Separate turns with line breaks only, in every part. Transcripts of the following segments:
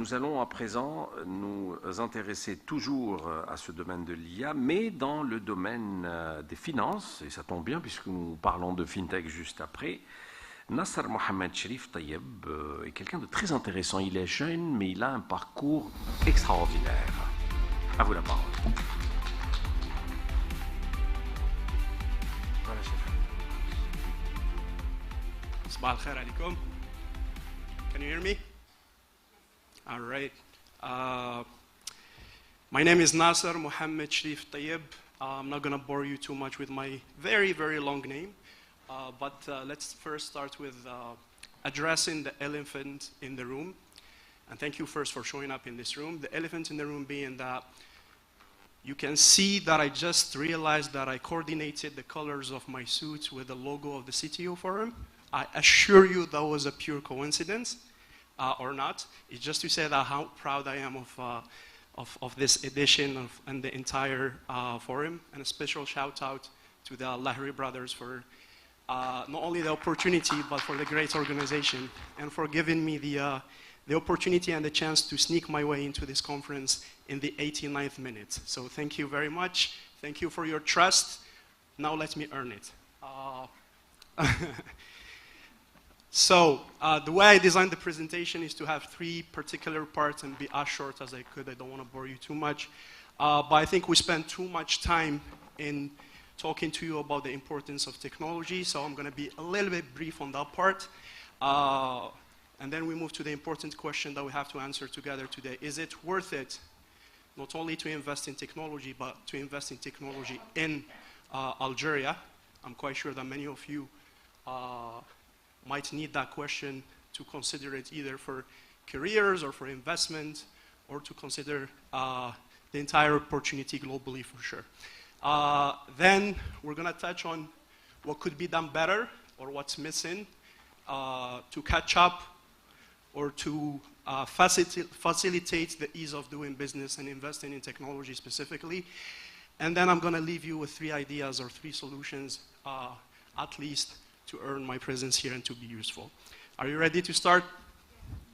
Nous allons à présent nous intéresser toujours à ce domaine de l'IA, mais dans le domaine des finances, et ça tombe bien puisque nous parlons de FinTech juste après. M.Nacer Mohamed Chrif TAYEB est quelqu'un de très intéressant. Il est jeune, mais il a un parcours extraordinaire. À vous la parole. Voilà, chef.
Sabah al-khair alaikum. Can you hear me? All right. My name is M.Nacer Mohamed Chrif TAYEB. I'm not going to bore you too much with my very, very long name. But let's first start with addressing the elephant in the room. And thank you first for showing up in this room. The elephant in the room being that you can see that I just realized that I coordinated the colors of my suit with the logo of the CTO Forum. I assure you that was a pure coincidence, or not. It's just to say that how proud I am of this edition and the entire forum. And a special shout out to the Lahiri brothers for not only the opportunity, but for the great organization and for giving me the opportunity and the chance to sneak my way into this conference in the 89th minute. So thank you very much. Thank you for your trust. Now let me earn it. So the way I designed the presentation is to have 3 particular parts and be as short as I could. I don't want to bore you too much. But I think we spent too much time in talking to you about the importance of technology, so I'm going to be a little bit brief on that part. And then we move to the important question that we have to answer together today. Is it worth it not only to invest in technology, but to invest in technology in Algeria? I'm quite sure that many of you might need that question to consider it either for careers or for investment, or to consider the entire opportunity globally for sure. Then we're going to touch on what could be done better or what's missing to catch up or to facilitate the ease of doing business and investing in technology specifically. And then I'm going to leave you with 3 ideas or 3 solutions at least to earn my presence here and to be useful. Are you ready to start?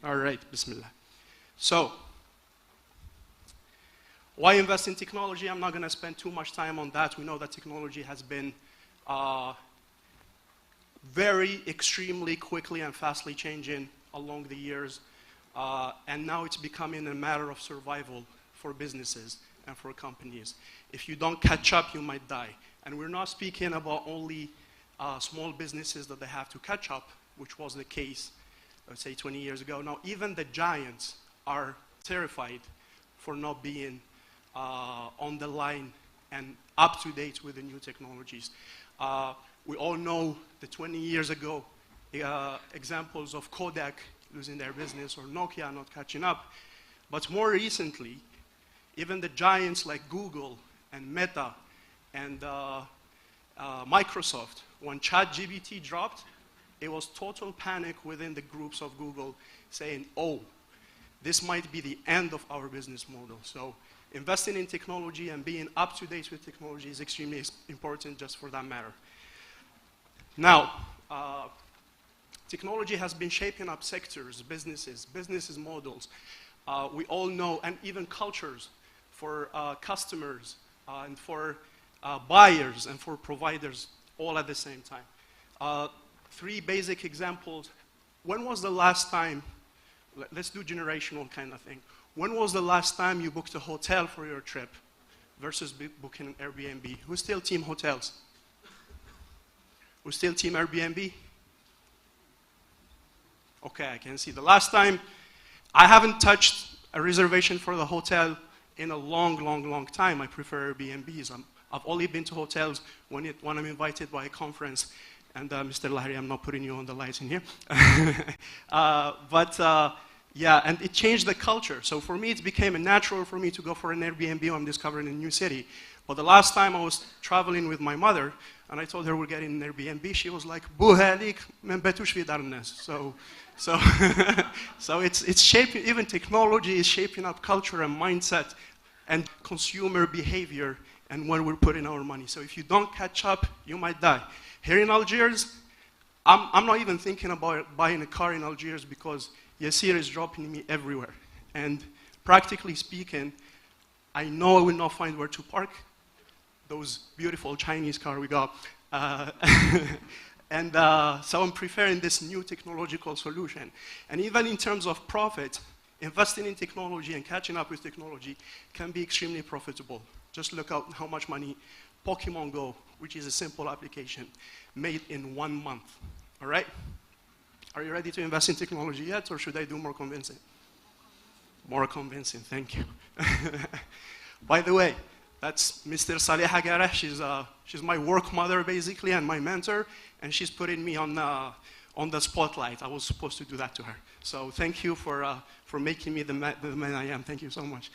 All right, Bismillah. So, why invest in technology? I'm not going to spend too much time on that. We know that technology has been very extremely quickly and fastly changing along the years. And now it's becoming a matter of survival for businesses and for companies. If you don't catch up, you might die. And we're not speaking about only small businesses that they have to catch up, which was the case, let's say 20 years ago. Now, even the giants are terrified for not being on the line and up to date with the new technologies. We all know the 20 years ago examples of Kodak losing their business or Nokia not catching up. But more recently, even the giants like Google and Meta and Microsoft, when ChatGPT dropped, it was total panic within the groups of Google saying, oh, this might be the end of our business model. So investing in technology and being up to date with technology is extremely important just for that matter. Now, technology has been shaping up sectors, businesses models. We all know, and even cultures for customers and for buyers and for providers all at the same time. 3 basic examples. When was the last time, let's do generational kind of thing. When was the last time you booked a hotel for your trip versus booking an Airbnb? Who's still team hotels? Who's still team Airbnb? Okay, I can see. The last time, I haven't touched a reservation for the hotel in a long time. I prefer Airbnbs. I've only been to hotels when I'm invited by a conference. And Mr. Lahiri, I'm not putting you on the lights in here. Yeah, and it changed the culture. So for me, it became natural for me to go for an Airbnb when I'm discovering a new city. But the last time I was traveling with my mother, and I told her we're getting an Airbnb, she was like, "Buhalik, men betush vidarnes." So it's shaping, even technology is shaping up culture and mindset and consumer behavior and when we're putting our money. So if you don't catch up, you might die. Here in Algiers, I'm not even thinking about buying a car in Algiers because Yasir is dropping me everywhere. And practically speaking, I know I will not find where to park those beautiful Chinese cars we got. So I'm preferring this new technological solution. And even in terms of profit, investing in technology and catching up with technology can be extremely profitable. Just look at how much money Pokemon Go, which is a simple application, made in 1 month. All right? Are you ready to invest in technology yet, or should I do more convincing? More convincing, thank you. By the way, that's Mr. Saleh Agara. She's my work mother, basically, and my mentor, and she's putting me on the spotlight. I was supposed to do that to her. So thank you for making me the man I am. Thank you so much.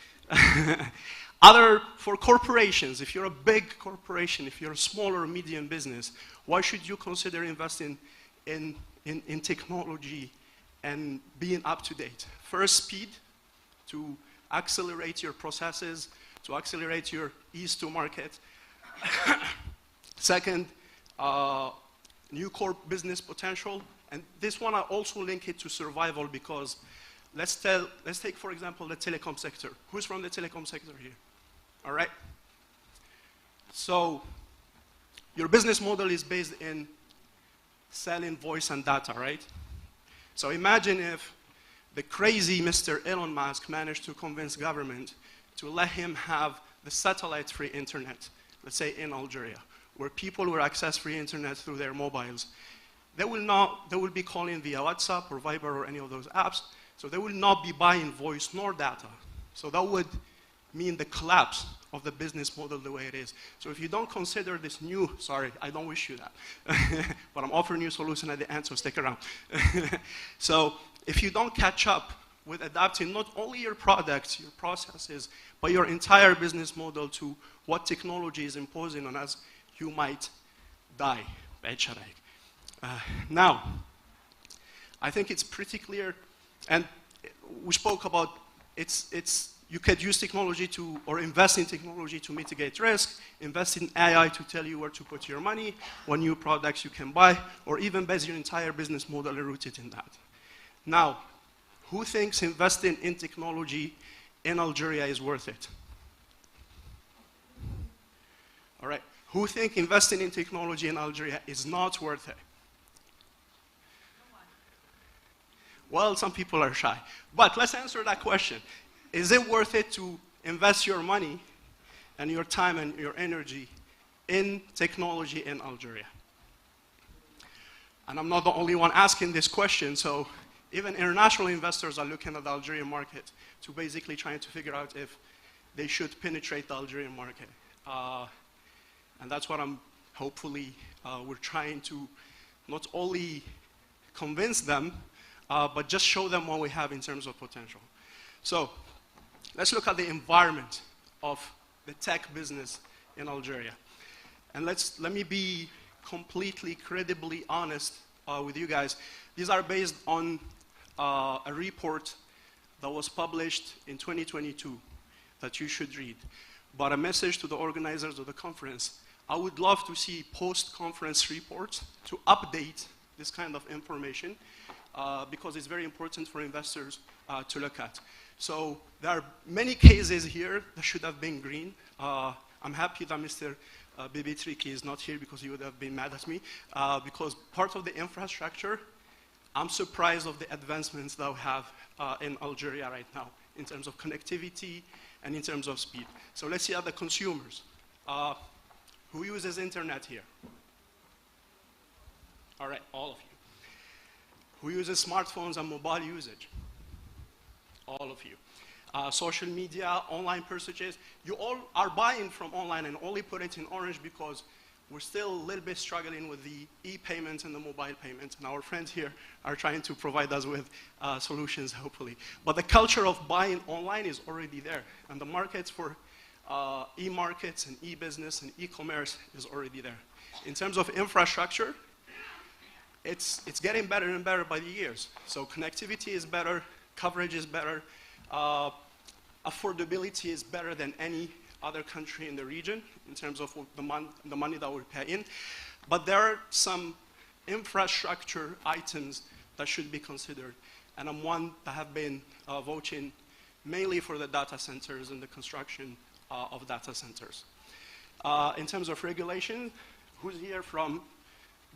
For corporations, if you're a big corporation, if you're a small or medium business, why should you consider investing in technology and being up to date? First, speed, to accelerate your processes, to accelerate your ease to market. Second, new core business potential. And this one I also link it to survival because let's take, for example, the telecom sector. Who's from the telecom sector here? All right? So your business model is based in selling voice and data, right? So imagine if the crazy Mr. Elon Musk managed to convince government to let him have the satellite-free internet, let's say in Algeria, where people will access free internet through their mobiles. They will be calling via WhatsApp or Viber or any of those apps, so they will not be buying voice nor data. So that would mean the collapse of the business model the way it is. So if you don't consider this new, sorry, I don't wish you that, but I'm offering you a solution at the end, so stick around. So if you don't catch up with adapting not only your products, your processes, but your entire business model to what technology is imposing on us, you might die. Now, I think it's pretty clear, and we spoke about you could use technology to, or invest in technology to mitigate risk, invest in AI to tell you where to put your money, what new products you can buy, or even base your entire business model rooted in that. Now, who thinks investing in technology in Algeria is worth it? All right. Who think investing in technology in Algeria is not worth it? Well, some people are shy. But let's answer that question. Is it worth it to invest your money and your time and your energy in technology in Algeria? And I'm not the only one asking this question, so even international investors are looking at the Algerian market to basically trying to figure out if they should penetrate the Algerian market. And that's what hopefully, we're trying to not only convince them, but just show them what we have in terms of potential. So let's look at the environment of the tech business in Algeria. And let me be completely, credibly honest with you guys. These are based on a report that was published in 2022 that you should read. But a message to the organizers of the conference, I would love to see post-conference reports to update this kind of information because it's very important for investors to look at. So there are many cases here that should have been green. I'm happy that Mr. Bibi Triki is not here because he would have been mad at me. Because part of the infrastructure, I'm surprised of the advancements that we have in Algeria right now in terms of connectivity and in terms of speed. So let's see other consumers. Who uses internet here? All right, all of you. Who uses smartphones and mobile usage? All of you. Social media, online purchases. You all are buying from online and only put it in orange because we're still a little bit struggling with the e-payments and the mobile payments. And our friends here are trying to provide us with solutions, hopefully. But the culture of buying online is already there. And the markets for e-markets and e-business and e-commerce is already there. In terms of infrastructure, it's getting better and better by the years. So connectivity is better, coverage is better, affordability is better than any other country in the region in terms of the money that we pay in. But there are some infrastructure items that should be considered. And I'm one that have been voting mainly for the data centers and the construction of data centers. In terms of regulation, who's here from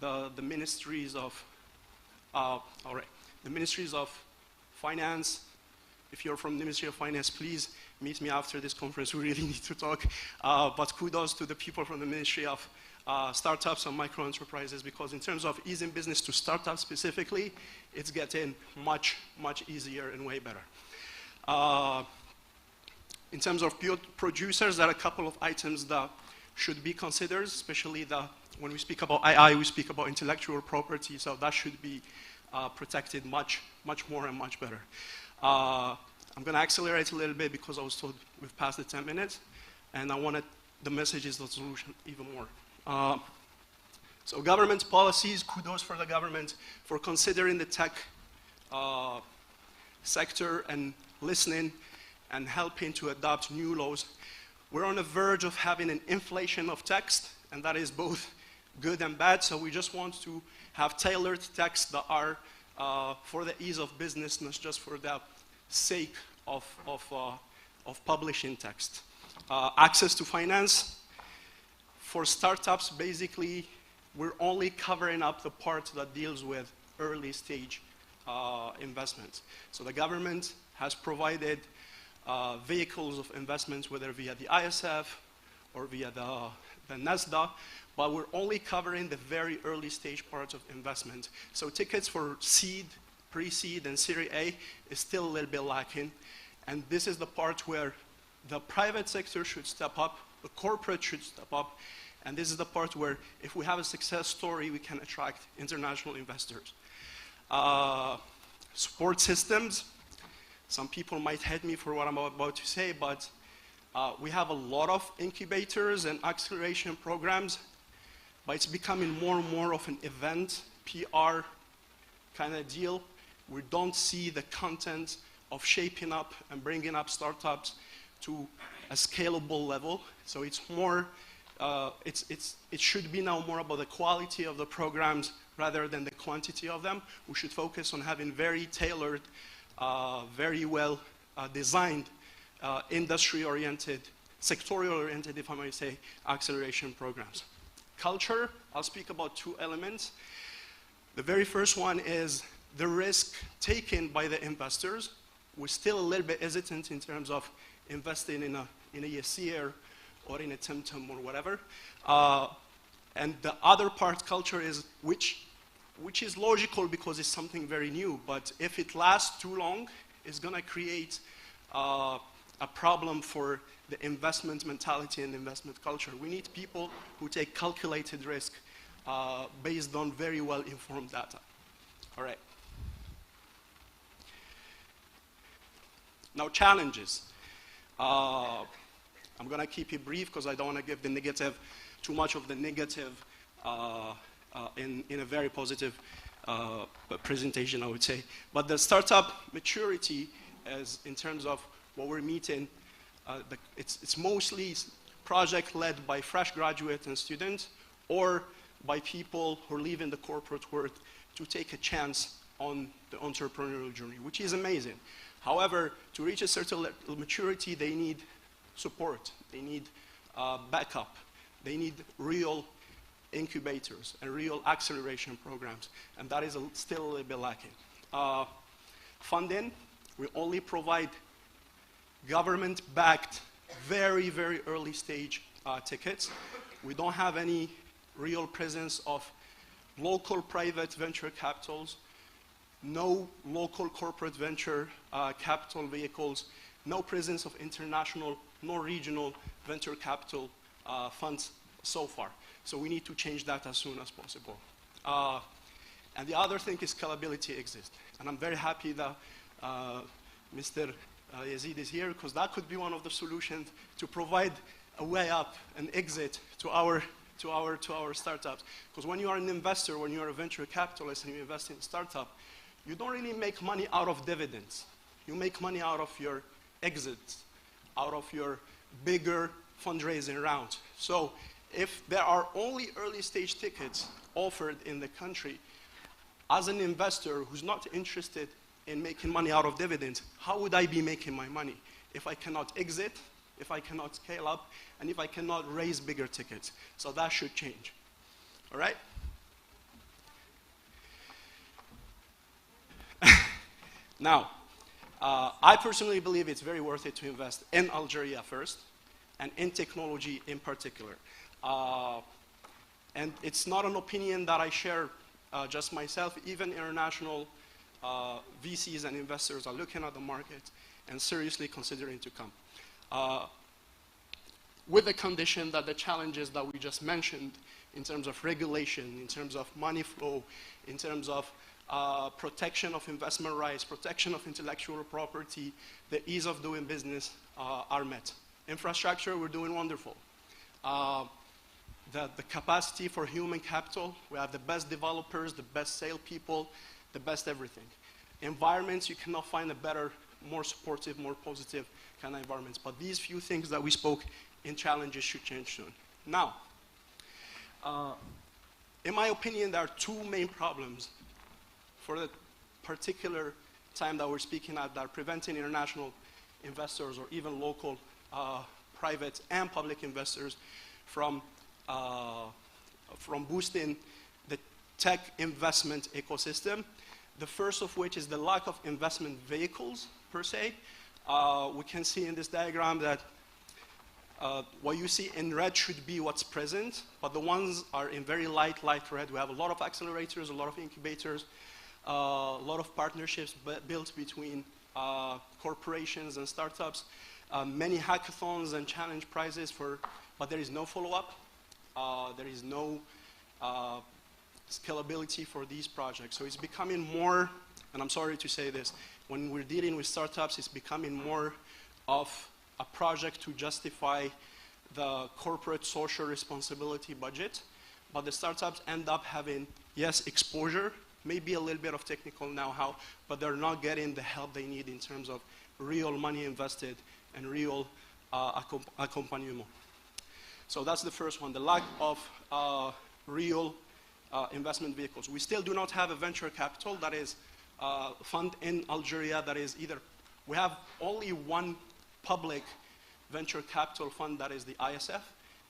the ministries of, all right, the ministries of finance? If you're from the Ministry of Finance, please meet me after this conference. We really need to talk. But kudos to the people from the Ministry of Startups and Micro Enterprises, because in terms of easing business to startups specifically, it's getting much, much easier and way better. In terms of producers, there are a couple of items that should be considered, especially when we speak about AI, we speak about intellectual property, so that should be protected much, much more and much better. I'm going to accelerate a little bit because I was told we've passed the 10 minutes, and I wanted the message is the solution even more. So government policies, kudos for the government for considering the tech sector and listening and helping to adopt new laws. We're on the verge of having an inflation of text, and that is both good and bad, so we just want to have tailored texts that are for the ease of business, not just for the sake of publishing text. Access to finance. For startups, basically, we're only covering up the part that deals with early stage investments. So the government has provided vehicles of investments, whether via the ISF or via the NASDA, but we're only covering the very early stage parts of investment. So tickets for seed, pre-seed, and Series A is still a little bit lacking. And this is the part where the private sector should step up, the corporate should step up, and this is the part where if we have a success story, we can attract international investors. Support systems. Some people might hate me for what I'm about to say, but we have a lot of incubators and acceleration programs, but it's becoming more and more of an event, PR kind of deal. We don't see the content of shaping up and bringing up startups to a scalable level. So it's more, it should be now more about the quality of the programs rather than the quantity of them. We should focus on having very tailored, very well designed, industry-oriented, sectorial-oriented, if I may say, acceleration programs. Culture, I'll speak about two elements. The very first one is the risk taken by the investors. We're still a little bit hesitant in terms of investing in a Yeseer or in a Temtem or whatever. And the other part, culture, is which is logical because it's something very new, but if it lasts too long, it's going to create a problem for the investment mentality and investment culture. We need people who take calculated risk based on very well-informed data. All right. Now, challenges. I'm going to keep it brief because I don't want to give the negative, too much of the negative in a very positive presentation, I would say. But the startup maturity is, in terms of what we're meeting, it's mostly project led by fresh graduates and students or by people who are leaving the corporate world to take a chance on the entrepreneurial journey, which is amazing. However, to reach a certain maturity, they need support, they need backup, they need real incubators and real acceleration programs, and that is still a little bit lacking. Funding, we only provide government-backed, very, very early stage tickets. We don't have any real presence of local private venture capitals, no local corporate venture capital vehicles, no presence of international, no regional venture capital funds so far. So we need to change that as soon as possible. And the other thing is scalability exists. And I'm very happy that Mr. Yazid is here, because that could be one of the solutions to provide a way up, an exit to our startups. Because when you are an investor, when you are a venture capitalist and you invest in a startup, you don't really make money out of dividends. You make money out of your exits, out of your bigger fundraising rounds. So if there are only early stage tickets offered in the country, as an investor who's not interested in making money out of dividends, how would I be making my money if I cannot exit, if I cannot scale up, and if I cannot raise bigger tickets? So that should change. All right? Now, I personally believe it's very worth it to invest in Algeria first, and in technology in particular. And it's not an opinion that I share just myself. Even international VCs and investors are looking at the market and seriously considering to come. With the condition that the challenges that we just mentioned in terms of regulation, in terms of money flow, in terms of protection of investment rights, protection of intellectual property, the ease of doing business are met. Infrastructure, we're doing wonderful. The capacity for human capital, we have the best developers, the best salespeople, the best everything. Environments, you cannot find a better, more supportive, more positive kind of environments. But these few things that we spoke in challenges should change soon. Now, in my opinion, there are two main problems for the particular time that we're speaking at that are preventing international investors or even local private and public investors from boosting the tech investment ecosystem. The first of which is the lack of investment vehicles, per se. We can see in this diagram that what you see in red should be what's present, but the ones are in very light red. We have a lot of accelerators, a lot of incubators, a lot of partnerships built between corporations and startups, many hackathons and challenge prizes, but there is no follow-up. There is no scalability for these projects. So it's becoming more, and I'm sorry to say this, when we're dealing with startups, it's becoming more of a project to justify the corporate social responsibility budget. But the startups end up having, yes, exposure, maybe a little bit of technical know-how, but they're not getting the help they need in terms of real money invested and real accompagnement. So that's the first one, the lack of real investment vehicles. We still do not have a venture capital that is fund in Algeria that is either, we have only one public venture capital fund that is the ISF,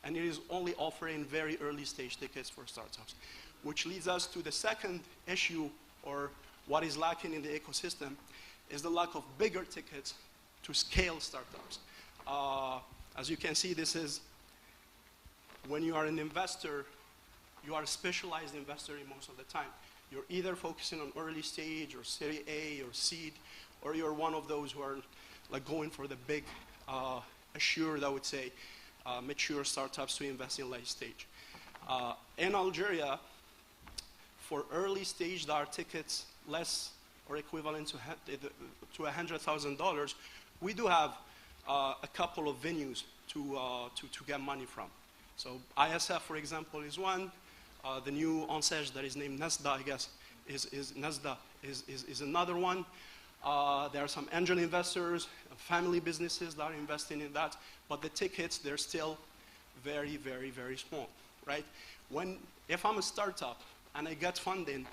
and it is only offering very early stage tickets for startups, which leads us to the second issue, or what is lacking in the ecosystem, is the lack of bigger tickets to scale startups. As you can see, this is, when you are an investor, you are a specialized investor in most of the time. You're either focusing on early stage or Series A or seed, or you're one of those who are like going for the big, assured, I would say, mature startups to invest in late stage. In Algeria, for early stage, there are tickets less or equivalent to $100,000. We do have a couple of venues to get money from. So ISF, for example, is one. The new M.Nacer that is named Nesda, I guess, is another one. There are some angel investors, family businesses that are investing in that, but the tickets, they're still very, very, very small, right? If I'm a startup and I get funding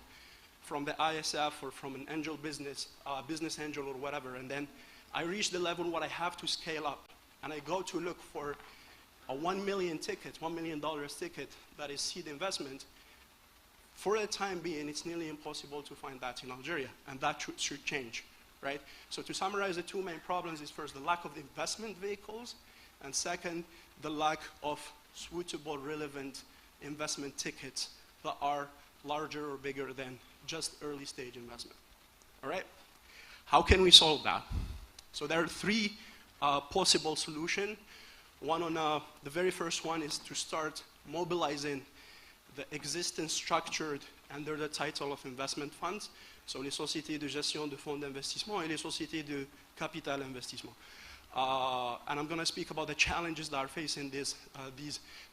from the ISF or from an angel business angel or whatever, and then I reach the level where I have to scale up, and I go to look for a $1 million ticket that is seed investment, for the time being, it's nearly impossible to find that in Algeria, and that should change, right? So to summarize, the two main problems is first, the lack of investment vehicles, and second, the lack of suitable, relevant investment tickets that are larger or bigger than just early stage investment, all right? How can we solve that? So there are three possible solutions. One on the very first one is to start mobilizing the existing structured under the title of investment funds, so les sociétés de gestion de fonds d'investissement et les sociétés de capital investissement. And I'm going to speak about the challenges that are facing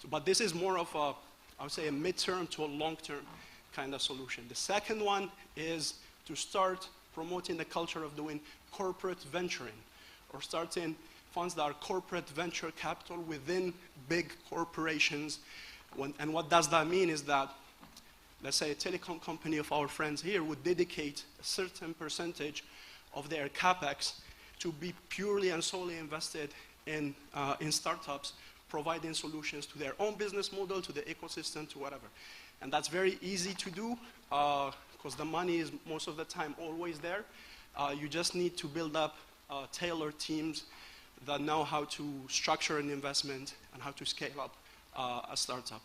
but this is more of a, I would say, a midterm to a long-term kind of solution. The second one is to start promoting the culture of doing corporate venturing, or starting funds that are corporate venture capital within big corporations. And what does that mean is that, let's say a telecom company of our friends here would dedicate a certain percentage of their capex to be purely and solely invested in startups, providing solutions to their own business model, to the ecosystem, to whatever. And that's very easy to do because the money is most of the time always there. You just need to build up tailored teams that know how to structure an investment and how to scale up a startup.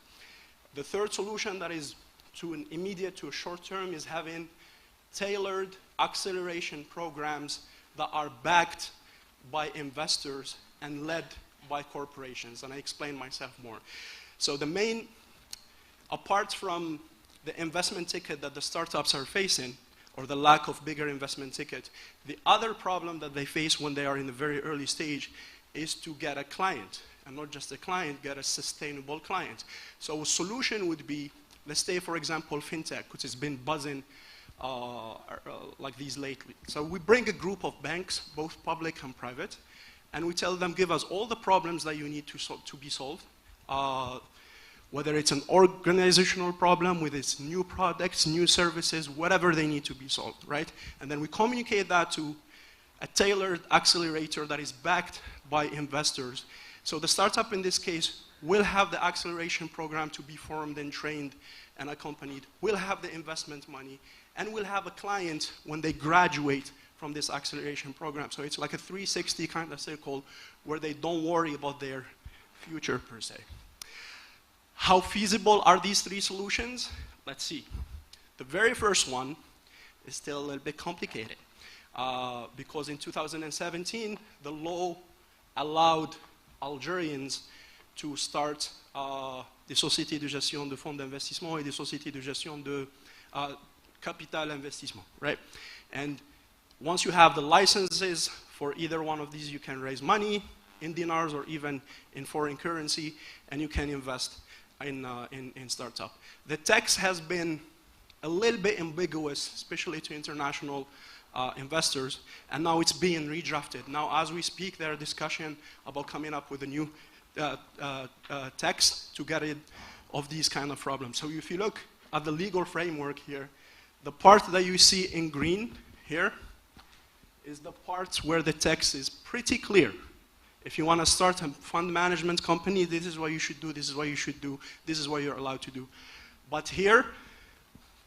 The third solution that is to an immediate to a short term is having tailored acceleration programs that are backed by investors and led by corporations, and I explain myself more. So the main, apart from the investment ticket that the startups are facing, or the lack of bigger investment ticket, the other problem that they face when they are in the very early stage is to get a client, and not just a client, get a sustainable client. So a solution would be, let's say for example, fintech, which has been buzzing like these lately. So we bring a group of banks, both public and private, and we tell them, give us all the problems that you need to be solved, whether it's an organizational problem with its new products, new services, whatever they need to be solved, right? And then we communicate that to a tailored accelerator that is backed by investors. So the startup in this case will have the acceleration program to be formed and trained and accompanied, will have the investment money, and will have a client when they graduate from this acceleration program. So it's like a 360 kind of circle where they don't worry about their future per se. How feasible are these three solutions? Let's see. The very first one is still a little bit complicated because in 2017, the law allowed Algerians to start des sociétés de gestion de fonds d'investissement et des sociétés de gestion de capital investissement, right? And once you have the licenses for either one of these, you can raise money in dinars or even in foreign currency, and you can invest in startup. The text has been a little bit ambiguous, especially to international investors, and now it's being redrafted. Now, as we speak, there are discussions about coming up with a new text to get rid of these kind of problems. So if you look at the legal framework here, the part that you see in green here is the part where the text is pretty clear. If you want to start a fund management company, this is what you should do, this is what you should do, this is what you're allowed to do. But here,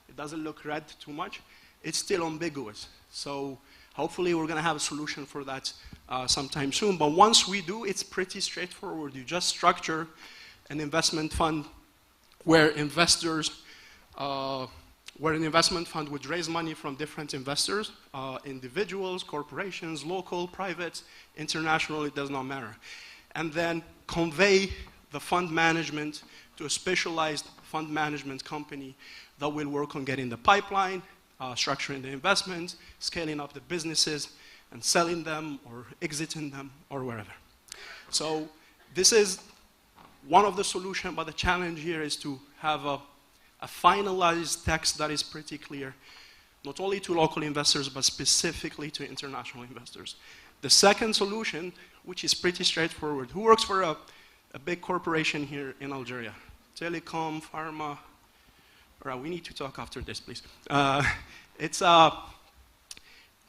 it doesn't look red too much. It's still ambiguous. So hopefully we're going to have a solution for that sometime soon. But once we do, it's pretty straightforward. You just structure an investment fund where investors, where an investment fund would raise money from different investors, individuals, corporations, local, private, international, it does not matter. And then convey the fund management to a specialized fund management company that will work on getting the pipeline, structuring the investments, scaling up the businesses, and selling them or exiting them or wherever. So this is one of the solutions, but the challenge here is to have a finalized text that is pretty clear, not only to local investors, but specifically to international investors. The second solution, which is pretty straightforward, who works for a big corporation here in Algeria? Telecom, pharma, all right, we need to talk after this, please.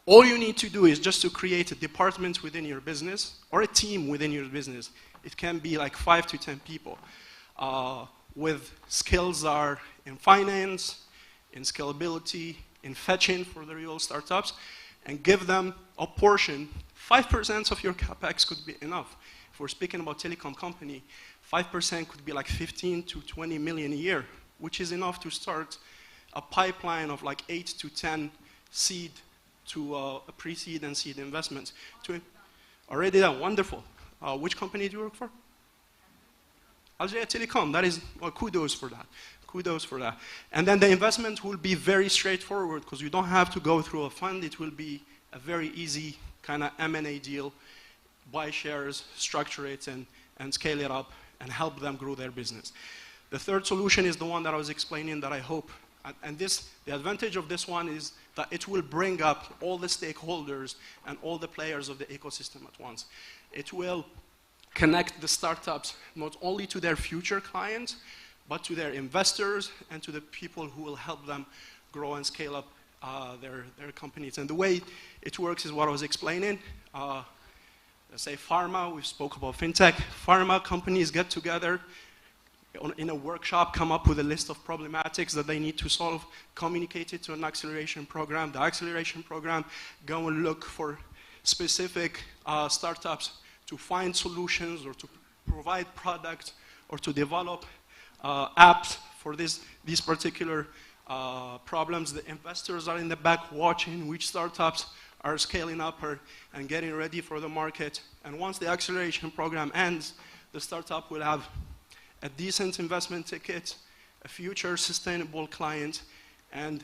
All you need to do is just to create a department within your business, or a team within your business. It can be like 5 to 10 people, with skills are in finance, in scalability, in fetching for the real startups, and give them a portion. 5% of your capex could be enough. If we're speaking about telecom company, 5% could be like 15 to 20 million a year, which is enough to start a pipeline of like 8 to 10 seed to a pre-seed and seed investments. Already done, wonderful. Which company do you work for? Algeria Telecom, that is, well, kudos for that. Kudos for that. And then the investment will be very straightforward because you don't have to go through a fund. It will be a very easy kind of M&A deal. Buy shares, structure it, and scale it up, and help them grow their business. The third solution is the one that I was explaining that I hope, and the advantage of this one is that it will bring up all the stakeholders and all the players of the ecosystem at once. It will connect the startups not only to their future clients, but to their investors and to the people who will help them grow and scale up their companies. And the way it works is what I was explaining. Let's say pharma, we spoke about fintech. Pharma companies get together in a workshop, come up with a list of problematics that they need to solve, communicate it to an acceleration program. The acceleration program go and look for specific startups to find solutions or to provide products or to develop apps for these particular problems. The investors are in the back watching which startups are scaling up and getting ready for the market. And once the acceleration program ends, the startup will have a decent investment ticket, a future sustainable client, and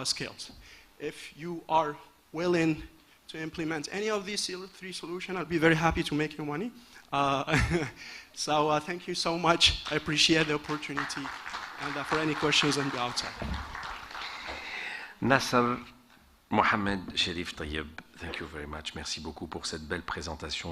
scales. If you are willing to implement any of these three solutions, I'll be very happy to make you money. So thank you so much. I appreciate the opportunity. And for any questions, I'll be outside.
M.Nacer, Mohamed, Chrif, TAYEB, thank you very much. Merci beaucoup pour cette belle présentation.